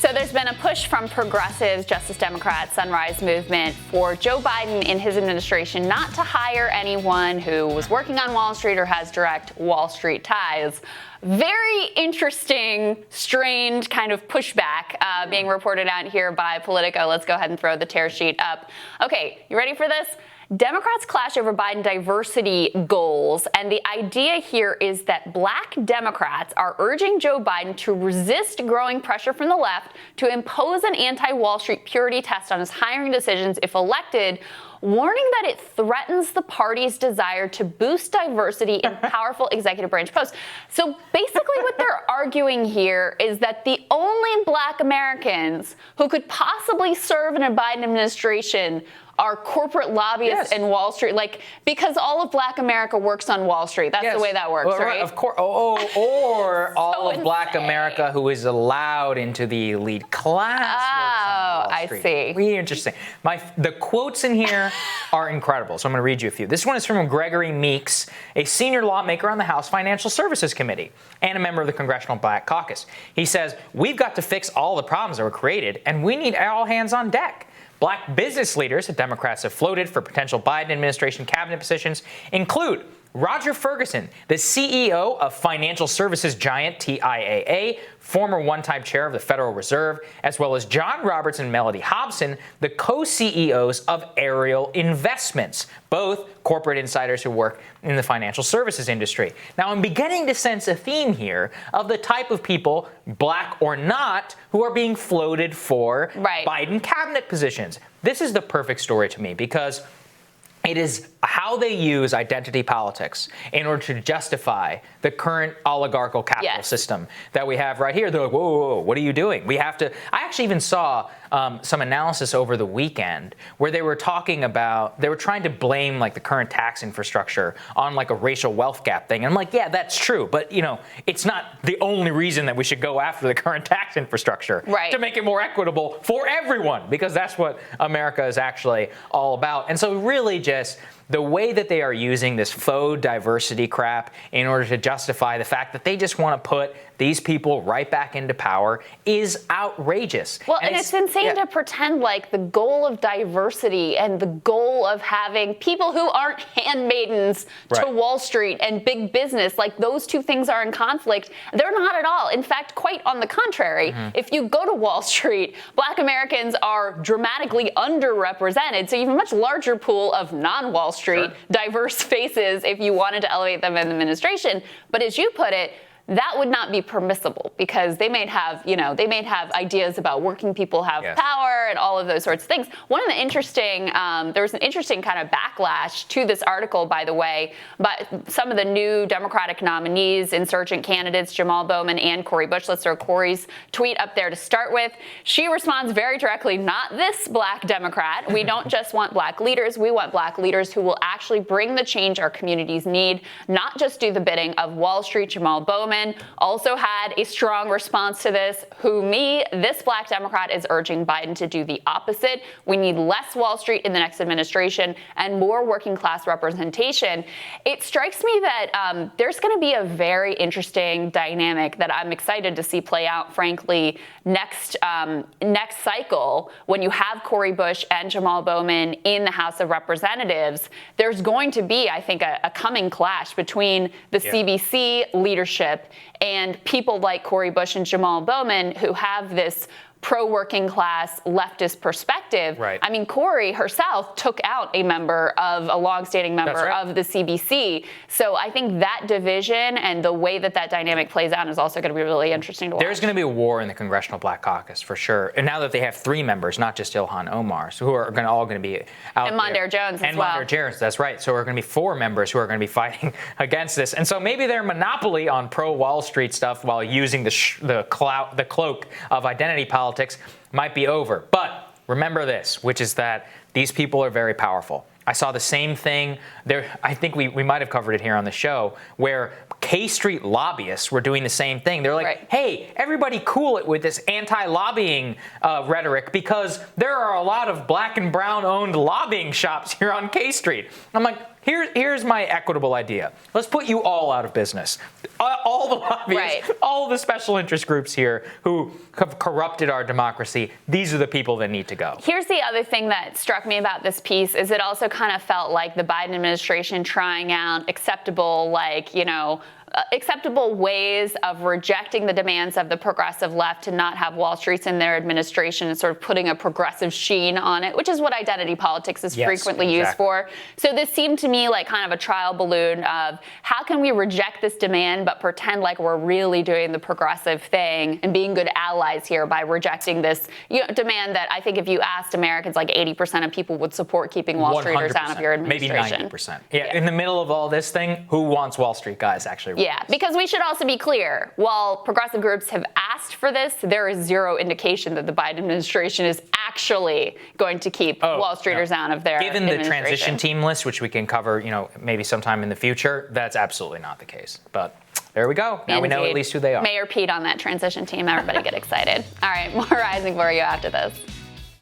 So there's been a push from progressives, Justice Democrats, Sunrise Movement for Joe Biden in his administration not to hire anyone who was working on Wall Street or has direct Wall Street ties. Very interesting, strained kind of pushback being reported out here by Politico. Let's go ahead and throw the tear sheet up. Okay, you ready for this? Democrats clash over Biden diversity goals, and the idea here is that black Democrats are urging Joe Biden to resist growing pressure from the left to impose an anti-Wall Street purity test on his hiring decisions if elected, warning that it threatens the party's desire to boost diversity in powerful executive branch posts. So basically what they're arguing here is that the only black Americans who could possibly serve in a Biden administration are corporate lobbyists and Wall Street, because all of black America works on Wall Street. That's the way that works, right? Of course. Or all of black America who is allowed into the elite class. Oh, I see. Really interesting. The quotes in here are incredible, so I'm going to read you a few. This one is from Gregory Meeks, a senior lawmaker on the House Financial Services Committee and a member of the Congressional Black Caucus. He says, "We've got to fix all the problems that were created, and we need all hands on deck. Black business leaders that Democrats have floated for potential Biden administration cabinet positions include Roger Ferguson, the CEO of financial services giant TIAA, former one-time chair of the Federal Reserve, as well as John Roberts and Melody Hobson, the co-CEOs of Ariel Investments, both corporate insiders who work in the financial services industry." Now, I'm beginning to sense a theme here of the type of people, black or not, who are being floated for Biden cabinet positions. This is the perfect story to me because it is how they use identity politics in order to justify the current oligarchical capital system that we have right here. They're like, whoa, whoa, whoa, what are you doing? We have to. I actually even saw some analysis over the weekend where they were talking about, they were trying to blame the current tax infrastructure on a racial wealth gap thing. And I'm like, yeah, that's true. But, it's not the only reason that we should go after the current tax infrastructure to make it more equitable for everyone, because that's what America is actually all about. And so really just the way that they are using this faux diversity crap in order to justify the fact that they just want to put these people right back into power is outrageous. Well, and it's insane to pretend like the goal of diversity and the goal of having people who aren't handmaidens to Wall Street and big business, those two things are in conflict. They're not at all. In fact, quite on the contrary. If you go to Wall Street, black Americans are dramatically underrepresented. So you have a much larger pool of non-Wall Street diverse faces if you wanted to elevate them in the administration. But as you put it, that would not be permissible because they may have, ideas about working people have power and all of those sorts of things. One of the interesting, there was an interesting kind of backlash to this article, by the way, but some of the new Democratic nominees, insurgent candidates, Jamal Bowman and Cori Bush. Let's throw Cori's tweet up there to start with. She responds very directly, "Not this black Democrat. We don't just want black leaders. We want black leaders who will actually bring the change our communities need, not just do the bidding of Wall Street." Jamal Bowman also had a strong response to this. This black Democrat is urging Biden to do the opposite. We need less Wall Street in the next administration and more working class representation. It strikes me that there's going to be a very interesting dynamic that I'm excited to see play out, frankly, next cycle when you have Cori Bush and Jamal Bowman in the House of Representatives. There's going to be, I think, a coming clash between the CBC leadership and people like Cori Bush and Jamal Bowman who have this pro-working class leftist perspective. I mean, Cori herself took out a longstanding member of the CBC. So I think that division and the way that dynamic plays out is also going to be really interesting to watch. There's going to be a war in the Congressional Black Caucus for sure. And now that they have 3 members, not just Ilhan Omar, so who are all going to be out and Mondaire Jones as well. And Mondaire Jones, that's right. So we're going to be 4 members who are going to be fighting against this. And so maybe their monopoly on pro-Wall Street stuff while using the cloak of identity politics might be over. But remember this, which is that these people are very powerful. I saw the same thing there. I think we might have covered it here on the show where K Street lobbyists were doing the same thing. They're like, hey, everybody cool it with this anti-lobbying rhetoric because there are a lot of black and brown owned lobbying shops here on K Street. I'm like, Here's my equitable idea. Let's put you all out of business. All the lobbyists, all the special interest groups here who have corrupted our democracy, these are the people that need to go. Here's the other thing that struck me about this piece is it also kind of felt like the Biden administration trying out acceptable, acceptable ways of rejecting the demands of the progressive left to not have Wall Street's in their administration and sort of putting a progressive sheen on it, which is what identity politics is frequently used for. So this seemed to me like kind of a trial balloon of how can we reject this demand but pretend like we're really doing the progressive thing and being good allies here by rejecting this demand that I think if you asked Americans, like 80% of people would support keeping Wall Streeters out of your administration. Maybe 90%. Yeah, in the middle of all this thing, who wants Wall Street guys actually? Yeah, because we should also be clear. While progressive groups have asked for this, there is zero indication that the Biden administration is actually going to keep Wall Streeters out of their Given the transition team list, which we can cover, maybe sometime in the future, that's absolutely not the case. But there we go. Now we know at least who they are. Mayor Pete on that transition team. Everybody get excited. All right, more Rising for you after this.